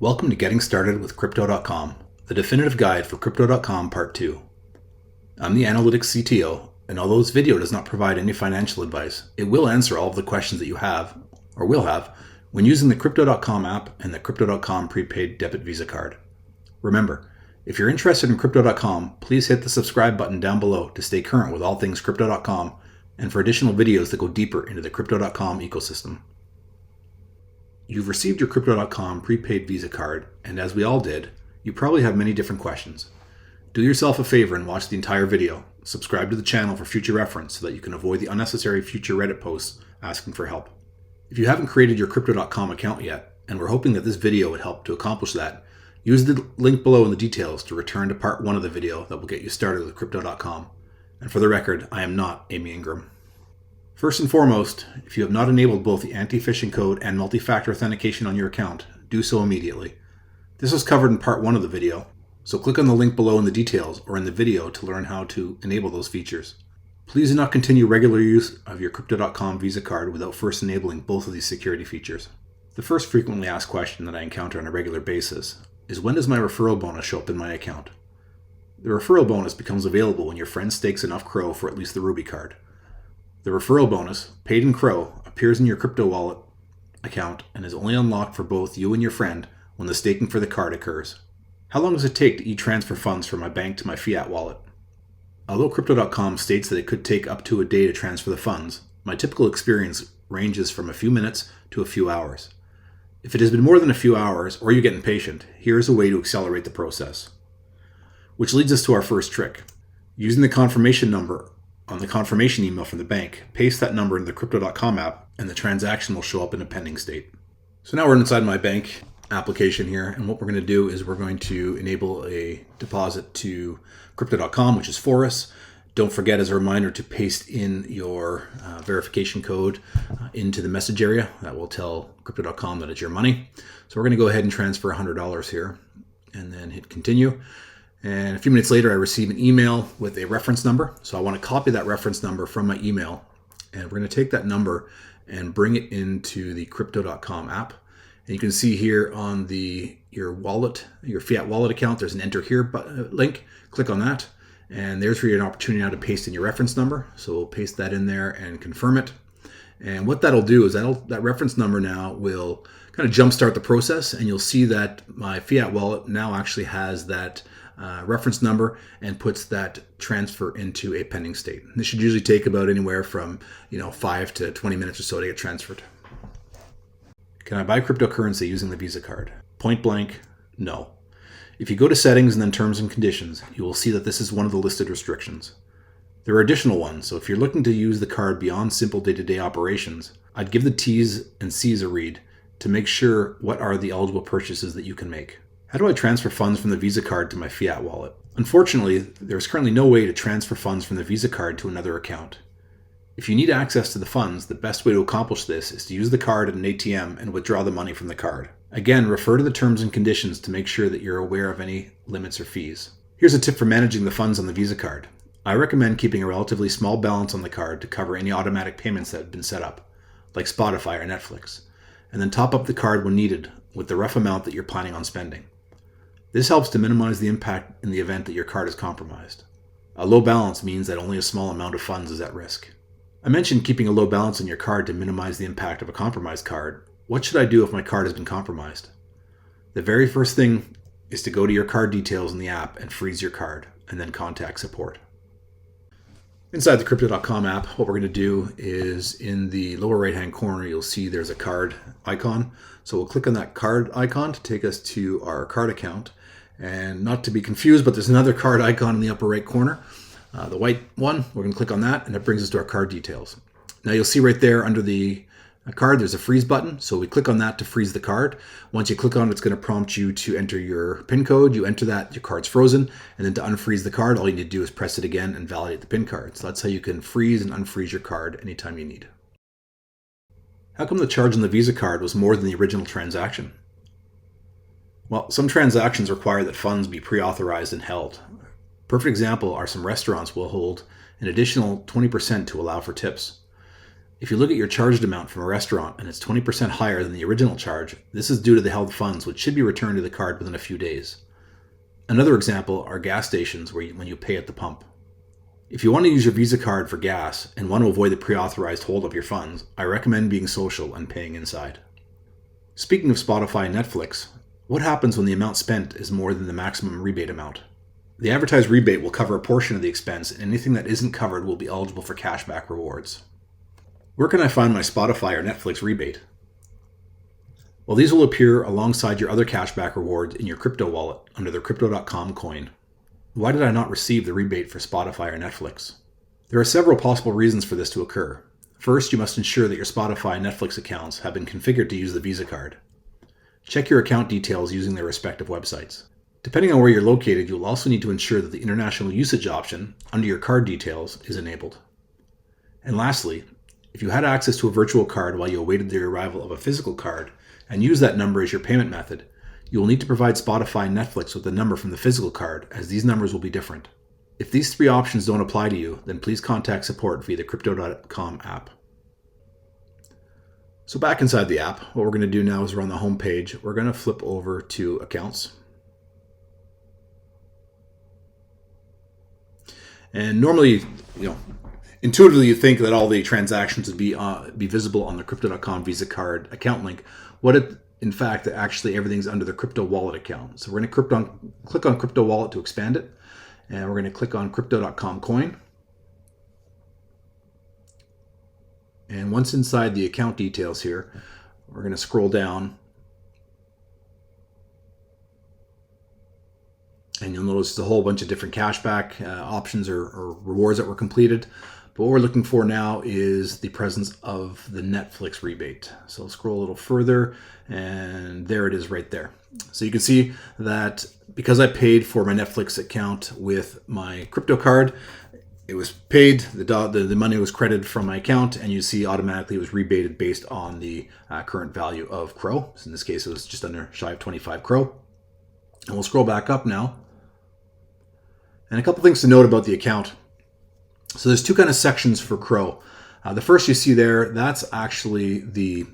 Welcome to Getting Started with Crypto.com, the definitive guide for Crypto.com Part 2. I'm the Analytics CTO, and although this video does not provide any financial advice, it will answer all of the questions that you have, or will have, when using the Crypto.com app and the Crypto.com prepaid debit Visa card. Remember, if you're interested in Crypto.com, please hit the subscribe button down below to stay current with all things Crypto.com and for additional videos that go deeper into the Crypto.com ecosystem. You've received your Crypto.com prepaid Visa card, and as we all did, you probably have many different questions. Do yourself a favor and watch the entire video. Subscribe to the channel for future reference so that you can avoid the unnecessary future Reddit posts asking for help. If you haven't created your Crypto.com account yet, and we're hoping that this video would help to accomplish that, use the link below in the details to return to part 1 of the video that will get you started with Crypto.com. And for the record, I am not Amy Ingram. First and foremost, if you have not enabled both the anti-phishing code and multi-factor authentication on your account, do so immediately. This was covered in part 1 of the video, so click on the link below in the details or in the video to learn how to enable those features. Please do not continue regular use of your Crypto.com Visa card without first enabling both of these security features. The first frequently asked question that I encounter on a regular basis is, when does my referral bonus show up in my account? The referral bonus becomes available when your friend stakes enough Crow for at least the Ruby card. The referral bonus, paid in Crow, appears in your crypto wallet account and is only unlocked for both you and your friend when the staking for the card occurs. How long does it take to e-transfer funds from my bank to my fiat wallet? Although Crypto.com states that it could take up to a day to transfer the funds, my typical experience ranges from a few minutes to a few hours. If it has been more than a few hours or you get impatient, here is a way to accelerate the process. Which leads us to our first trick. Using the confirmation number on the confirmation email from the bank, paste that number into the Crypto.com app and the transaction will show up in a pending state. So now we're inside my bank application here, and what we're going to do is we're going to enable a deposit to Crypto.com, which is for us. Don't forget, as a reminder, to paste in your verification code into the message area. That will tell Crypto.com that it's your money. So we're going to go ahead and transfer $100 here and then hit continue. And a few minutes later, I receive an email with a reference number. So I want to copy that reference number from my email. And we're going to take that number and bring it into the Crypto.com app. And you can see here on your wallet, your fiat wallet account, there's an enter here link. Click on that. And there's for you an opportunity now to paste in your reference number. So we'll paste that in there and confirm it. And what that'll do is that reference number now will kind of jumpstart the process. And you'll see that my fiat wallet now actually has that reference number and puts that transfer into a pending state. This should usually take about anywhere from 5 to 20 minutes or so to get transferred. Can I buy cryptocurrency using the Visa card? Point blank, no. If you go to settings and then terms and conditions, you will see that this is one of the listed restrictions. There are additional ones, so if you're looking to use the card beyond simple day-to-day operations, I'd give the T's and C's a read to make sure what are the eligible purchases that you can make. How do I transfer funds from the Visa card to my fiat wallet? Unfortunately, there's currently no way to transfer funds from the Visa card to another account. If you need access to the funds, the best way to accomplish this is to use the card at an ATM and withdraw the money from the card. Again, refer to the terms and conditions to make sure that you're aware of any limits or fees. Here's a tip for managing the funds on the Visa card. I recommend keeping a relatively small balance on the card to cover any automatic payments that have been set up, like Spotify or Netflix, and then top up the card when needed with the rough amount that you're planning on spending. This helps to minimize the impact in the event that your card is compromised. A low balance means that only a small amount of funds is at risk. I mentioned keeping a low balance on your card to minimize the impact of a compromised card. What should I do if my card has been compromised? The very first thing is to go to your card details in the app and freeze your card, and then contact support. Inside the Crypto.com app, what we're going to do is in the lower right-hand corner, you'll see there's a card icon. So we'll click on that card icon to take us to our card account. And not to be confused, but there's another card icon in the upper right corner. The white one, we're going to click on that, and it brings us to our card details. Now you'll see right there under the card, there's a freeze button. So we click on that to freeze the card. Once you click on it, it's going to prompt you to enter your PIN code. You enter that, your card's frozen. And then to unfreeze the card, all you need to do is press it again and validate the PIN card. So that's how you can freeze and unfreeze your card anytime you need. How come the charge on the Visa card was more than the original transaction? Well, some transactions require that funds be pre-authorized and held. Perfect example are some restaurants will hold an additional 20% to allow for tips. If you look at your charged amount from a restaurant and it's 20% higher than the original charge, this is due to the held funds, which should be returned to the card within a few days. Another example are gas stations when you pay at the pump. If you want to use your Visa card for gas and want to avoid the pre-authorized hold of your funds, I recommend being social and paying inside. Speaking of Spotify and Netflix, what happens when the amount spent is more than the maximum rebate amount? The advertised rebate will cover a portion of the expense, and anything that isn't covered will be eligible for cashback rewards. Where can I find my Spotify or Netflix rebate? Well, these will appear alongside your other cashback rewards in your crypto wallet under the crypto.com coin. Why did I not receive the rebate for Spotify or Netflix? There are several possible reasons for this to occur. First, you must ensure that your Spotify and Netflix accounts have been configured to use the Visa card. Check your account details using their respective websites. Depending on where you're located, you'll also need to ensure that the international usage option under your card details is enabled. And lastly, if you had access to a virtual card while you awaited the arrival of a physical card and use that number as your payment method, you will need to provide Spotify and Netflix with the number from the physical card, as these numbers will be different. If these three options don't apply to you, then please contact support via the crypto.com app. So back inside the app, what we're going to do now is we're on the home page. We're going to flip over to accounts. And normally, intuitively you think that all the transactions would be visible on the crypto.com Visa card account link. In fact, actually everything's under the crypto wallet account. So we're going to click on crypto wallet to expand it. And we're going to click on crypto.com coin. And once inside the account details here, we're going to scroll down. And you'll notice a whole bunch of different cashback options or rewards that were completed. But what we're looking for now is the presence of the Netflix rebate. So I'll scroll a little further, and there it is right there. So you can see that because I paid for my Netflix account with my crypto card, it was paid, the money was credited from my account, and you see automatically it was rebated based on the current value of CRO. So in this case, it was just shy of 25 CRO. And we'll scroll back up now. And a couple things to note about the account. So there's two kind of sections for CRO. The first you see there, that's actually the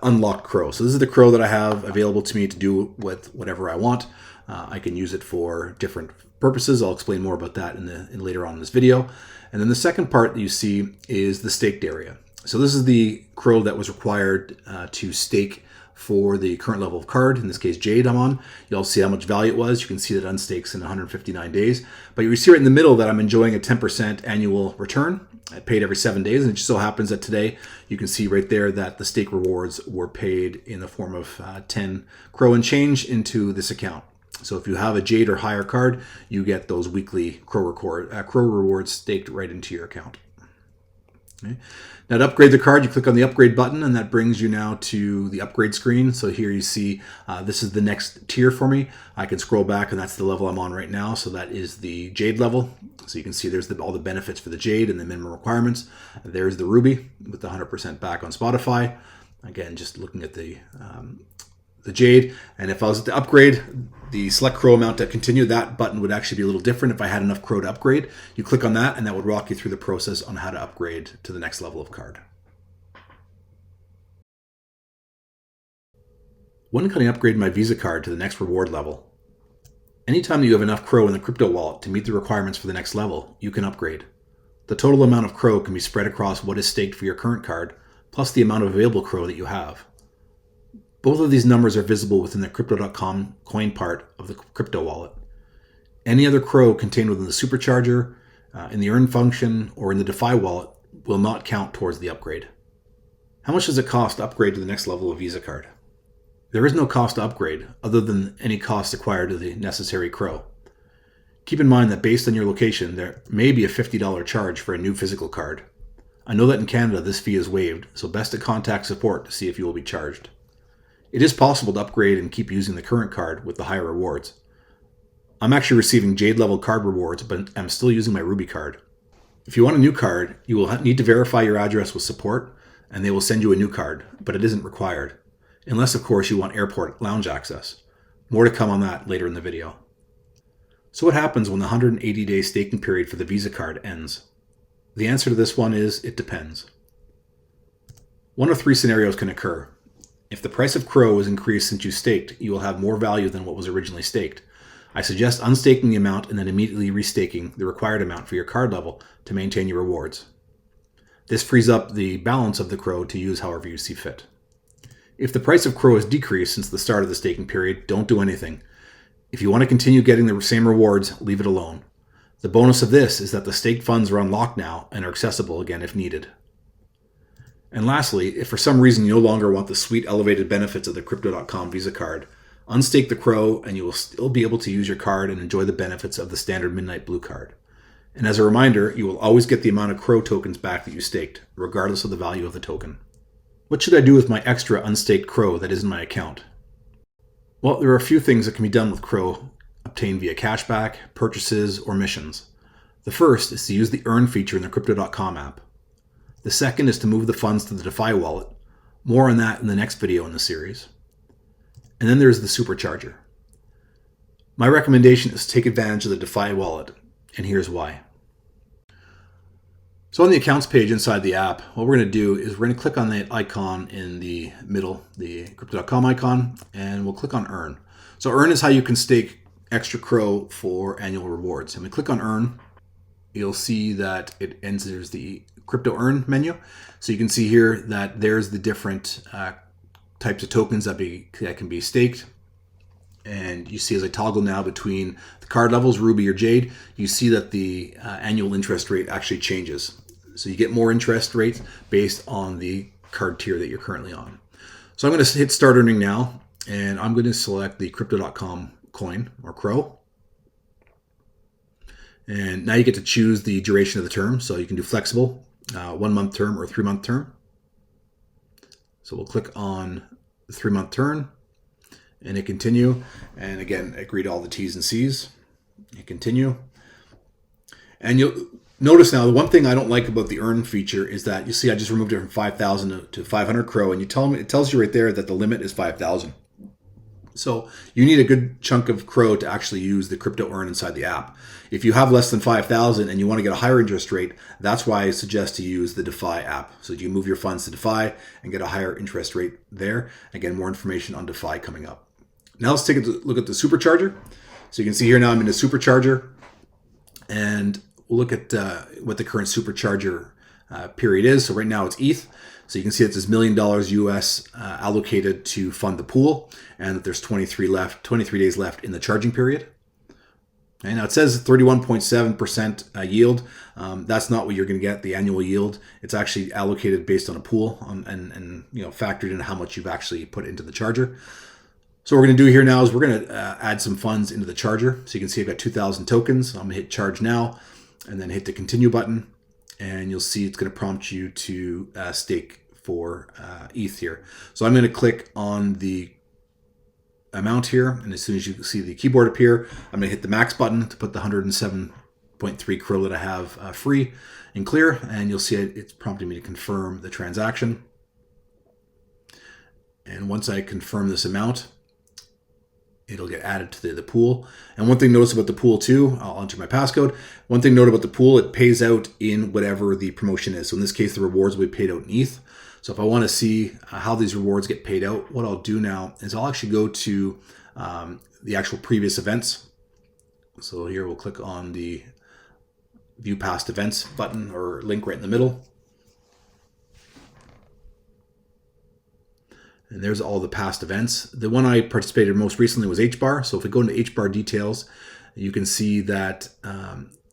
unlocked CRO. So this is the CRO that I have available to me to do with whatever I want. I can use it for different purposes. I'll explain more about that later on in this video. And then the second part that you see is the staked area. So this is the CRO that was required to stake for the current level of card, in this case Jade I'm on. You'll see how much value it was. You can see that unstakes in 159 days. But you see right in the middle that I'm enjoying a 10% annual return. I paid every 7 days, and it just so happens that today you can see right there that the stake rewards were paid in the form of 10 CRO and change into this account. So if you have a Jade or higher card, you get those weekly CRO rewards staked right into your account. Okay. Now to upgrade the card, you click on the upgrade button, and that brings you now to the upgrade screen. So here you see this is the next tier for me. I can scroll back, and that's the level I'm on right now. So that is the Jade level. So you can see there's all the benefits for the Jade and the minimum requirements. There's the Ruby with the 100% back on Spotify. Again, just looking at the Jade. And if I was to upgrade the select CRO amount to continue, that button would actually be a little different if I had enough CRO to upgrade. You click on that, and that would walk you through the process on how to upgrade to the next level of card. When can I upgrade my Visa card to the next reward level? Anytime that you have enough CRO in the crypto wallet to meet the requirements for the next level, you can upgrade. The total amount of CRO can be spread across what is staked for your current card, plus the amount of available CRO that you have. Both of these numbers are visible within the crypto.com coin part of the crypto wallet. Any other CRO contained within the Supercharger, in the earn function, or in the DeFi wallet will not count towards the upgrade. How much does it cost to upgrade to the next level of Visa card? There is no cost to upgrade other than any cost acquired to the necessary CRO. Keep in mind that based on your location, there may be a $50 charge for a new physical card. I know that in Canada this fee is waived, so best to contact support to see if you will be charged. It is possible to upgrade and keep using the current card with the higher rewards. I'm actually receiving Jade level card rewards, but I'm still using my Ruby card. If you want a new card, you will need to verify your address with support, and they will send you a new card, but it isn't required. Unless, of course, you want airport lounge access. More to come on that later in the video. So what happens when the 180-day staking period for the Visa card ends? The answer to this one is it depends. One of three scenarios can occur. If the price of Crow is increased since you staked, you will have more value than what was originally staked. I suggest unstaking the amount and then immediately restaking the required amount for your card level to maintain your rewards. This frees up the balance of the Crow to use however you see fit. If the price of Crow has decreased since the start of the staking period, don't do anything. If you want to continue getting the same rewards, leave it alone. The bonus of this is that the staked funds are unlocked now and are accessible again if needed. And lastly, if for some reason you no longer want the sweet elevated benefits of the Crypto.com Visa card, unstake the Crow and you will still be able to use your card and enjoy the benefits of the standard Midnight Blue card. And as a reminder, you will always get the amount of Crow tokens back that you staked, regardless of the value of the token. What should I do with my extra unstaked Crow that is in my account? Well, there are a few things that can be done with Crow obtained via cashback, purchases, or missions. The first is to use the Earn feature in the Crypto.com app. The second is to move the funds to the DeFi wallet. More on that in the next video in the series. And then there's the Supercharger. My recommendation is to take advantage of the DeFi wallet, and here's why. So on the accounts page inside the app, what we're going to do is we're going to click on that icon in the middle, the Crypto.com icon, and we'll click on Earn. So Earn is how you can stake extra Crow for annual rewards. And we click on Earn, you'll see that it enters the Crypto Earn menu. So you can see here that there's the different types of tokens that can be staked. And you see as I toggle now between the card levels, Ruby or Jade, you see that the annual interest rate actually changes. So you get more interest rates based on the card tier that you're currently on. So I'm going to hit Start Earning now, and I'm going to select the Crypto.com coin or Crow. And now you get to choose the duration of the term. So you can do flexible, 1 month term or 3 month term. So we'll click on the 3 month term and hit continue. And again, agree to all the T's and C's. Hit continue. And you'll notice now, the one thing I don't like about the Earn feature is that you see I just removed it from 5,000 to 500 Crow, and it tells you right there that the limit is 5,000. So you need a good chunk of Crow to actually use the Crypto Earn inside the app. If you have less than 5,000 and you want to get a higher interest rate, that's why I suggest to use the DeFi app. So you move your funds to DeFi and get a higher interest rate there. Again, more information on DeFi coming up. Now let's take a look at the Supercharger. So you can see here now I'm in the Supercharger, and we'll look at what the current Supercharger period is. So right now it's ETH. So you can see that there's $1 million US allocated to fund the pool, and that there's 23 days left in the charging period. Okay, now it says 31.7% yield. That's not what you're going to get, the annual yield. It's actually allocated based on a pool and factored in how much you've actually put into the charger. So what we're going to do here now is we're going to add some funds into the charger. So you can see I've got 2,000 tokens. I'm going to hit charge now and then hit the continue button. And you'll see it's going to prompt you to stake for ETH here. So I'm going to click on the amount here. And as soon as you see the keyboard appear, I'm going to hit the max button to put the 107.3 Crow that I have free and clear. And you'll see it's prompting me to confirm the transaction. And once I confirm this amount, it'll get added to the pool. And one thing notice about the pool too, I'll enter my passcode. One thing note about the pool, it pays out in whatever the promotion is. So in this case, the rewards will be paid out in ETH. So if I want to see how these rewards get paid out, what I'll do now is I'll actually go to the actual previous events. So here we'll click on the view past events button or link right in the middle. And there's all the past events. The one I participated most recently was HBAR. So if we go into HBAR details, you can see that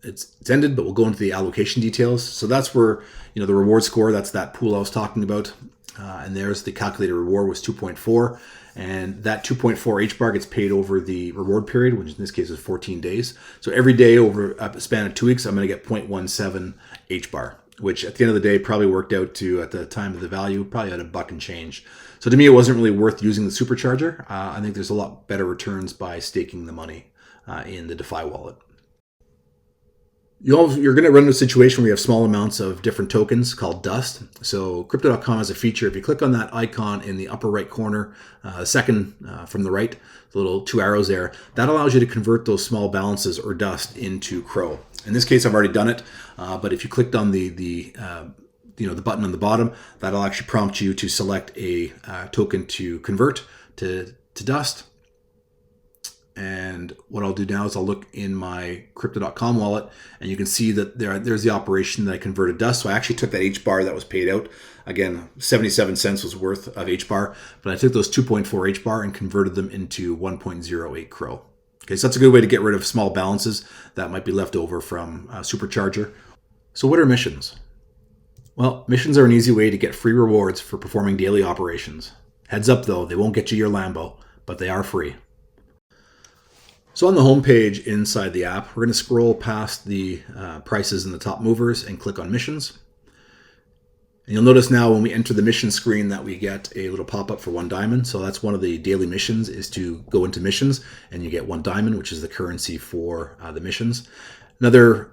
it's ended, but we'll go into the allocation details. So that's where, the reward score, that's that pool I was talking about. And there's the calculated reward was 2.4. And that 2.4 HBAR gets paid over the reward period, which in this case is 14 days. So every day over a span of 2 weeks, I'm going to get 0.17 HBAR, which at the end of the day probably worked out to, at the time of the value, probably at $1 and change. So to me, it wasn't really worth using the Supercharger. I think there's a lot better returns by staking the money in the DeFi wallet. You're going to run into a situation where you have small amounts of different tokens called dust. So Crypto.com has a feature. If you click on that icon in the upper right corner, second from the right, the little 2 arrows there, that allows you to convert those small balances or dust into Crow. In this case, I've already done it. But if you clicked on the the button on the bottom, that'll actually prompt you to select a token to convert to Dust. And what I'll do now is I'll look in my Crypto.com wallet, and you can see that there's the operation that I converted Dust. So I actually took that HBAR that was paid out. Again, 77 cents was worth of HBAR, but I took those 2.4 HBAR and converted them into 1.08 Crow. Okay, so that's a good way to get rid of small balances that might be left over from Supercharger. So what are missions? Well, missions are an easy way to get free rewards for performing daily operations. Heads up though, they won't get you your Lambo, but they are free. So on the home page inside the app, we're going to scroll past the prices and the top movers and click on missions. And you'll notice now when we enter the mission screen that we get a little pop-up for 1 diamond. So that's one of the daily missions, is to go into missions and you get 1 diamond, which is the currency for the missions. Another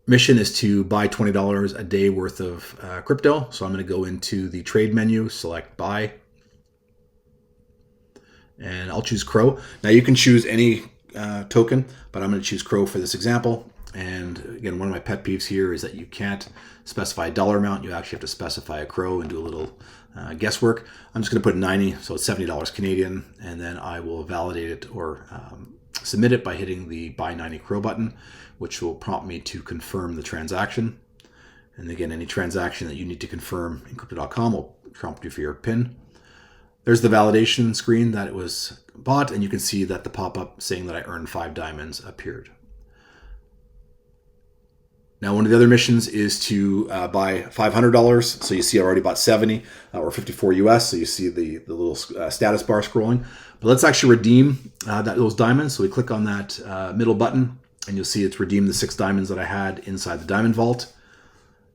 mission is to buy $20 a day worth of crypto. So I'm going to go into the trade menu, select buy, and I'll choose Crow. Now you can choose any token, but I'm going to choose Crow for this example. And again, one of my pet peeves here is that you can't specify a dollar amount. You actually have to specify a Crow and do a little guesswork. I'm just going to put 90, so it's $70 Canadian, and then I will validate it or submit it by hitting the Buy 90 Crow button, which will prompt me to confirm the transaction. And again, any transaction that you need to confirm in Crypto.com will prompt you for your PIN. There's the validation screen that it was bought, and you can see that the pop-up saying that I earned 5 diamonds appeared. Now, one of the other missions is to buy $500. So you see I already bought 70 or 54 US. So you see the little status bar scrolling. But let's actually redeem those diamonds. So we click on that middle button, and you'll see it's redeemed the 6 diamonds that I had inside the diamond vault.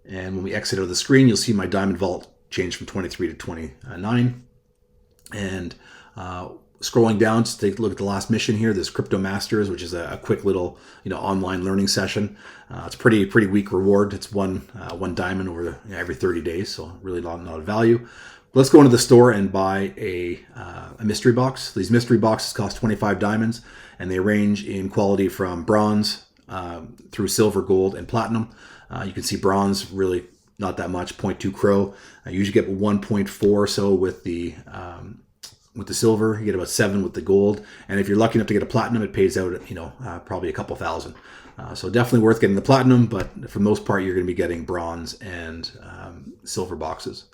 And when we exit out of the screen, you'll see my diamond vault change from 23 to 29. And scrolling down to take a look at the last mission here, this Crypto Masters, which is a quick little online learning session. It's pretty weak reward. It's one diamond over every 30 days, so really not of value. Let's go into the store and buy a mystery box. These mystery boxes cost 25 diamonds, and they range in quality from bronze through silver, gold, and platinum. You can see bronze really not that much, 0.2 Crow. I usually get 1.4 or so with the silver. You get about 7 with the gold, and if you're lucky enough to get a platinum, it pays out probably a couple thousand. So definitely worth getting the platinum, but for the most part, you're going to be getting bronze and silver boxes.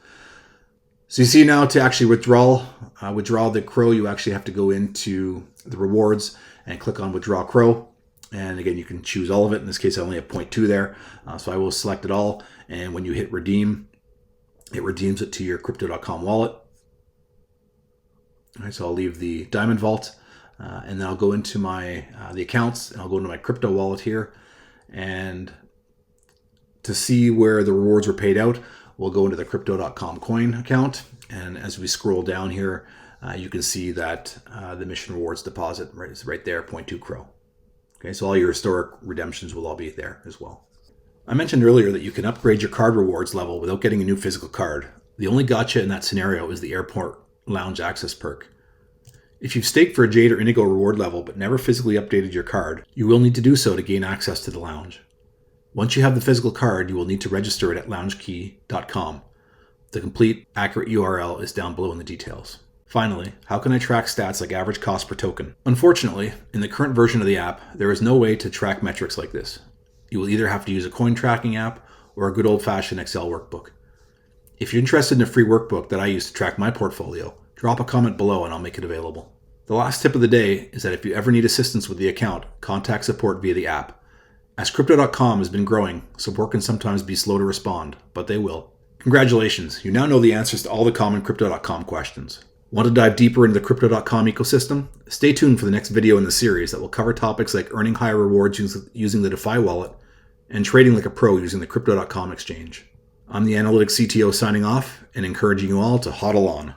So you see now to actually withdraw the Crow, you actually have to go into the rewards and click on Withdraw Crow. And again, you can choose all of it. In this case, I only have 0.2 there, so I will select it all. And when you hit redeem, it redeems it to your Crypto.com wallet. All right, so I'll leave the Diamond Vault, and then I'll go into my the accounts, and I'll go into my crypto wallet here. And to see where the rewards were paid out, we'll go into the Crypto.com coin account. And as we scroll down here, you can see that the mission rewards deposit is right there, 0.2 Crow. Okay, so all your historic redemptions will all be there as well. I mentioned earlier that you can upgrade your card rewards level without getting a new physical card. The only gotcha in that scenario is the airport lounge access perk. If you've staked for a Jade or Indigo reward level but never physically updated your card, you will need to do so to gain access to the lounge. Once you have the physical card, you will need to register it at loungekey.com. The complete, accurate URL is down below in the details. Finally, how can I track stats like average cost per token? Unfortunately, in the current version of the app, there is no way to track metrics like this. You will either have to use a coin tracking app or a good old-fashioned Excel workbook. If you're interested in a free workbook that I use to track my portfolio, drop a comment below and I'll make it available. The last tip of the day is that if you ever need assistance with the account, contact support via the app. As Crypto.com has been growing, support can sometimes be slow to respond, but they will. Congratulations, you now know the answers to all the common Crypto.com questions. Want to dive deeper into the Crypto.com ecosystem? Stay tuned for the next video in the series that will cover topics like earning higher rewards using the DeFi wallet and trading like a pro using the Crypto.com exchange. I'm the Analytics CTO signing off and encouraging you all to hodl on.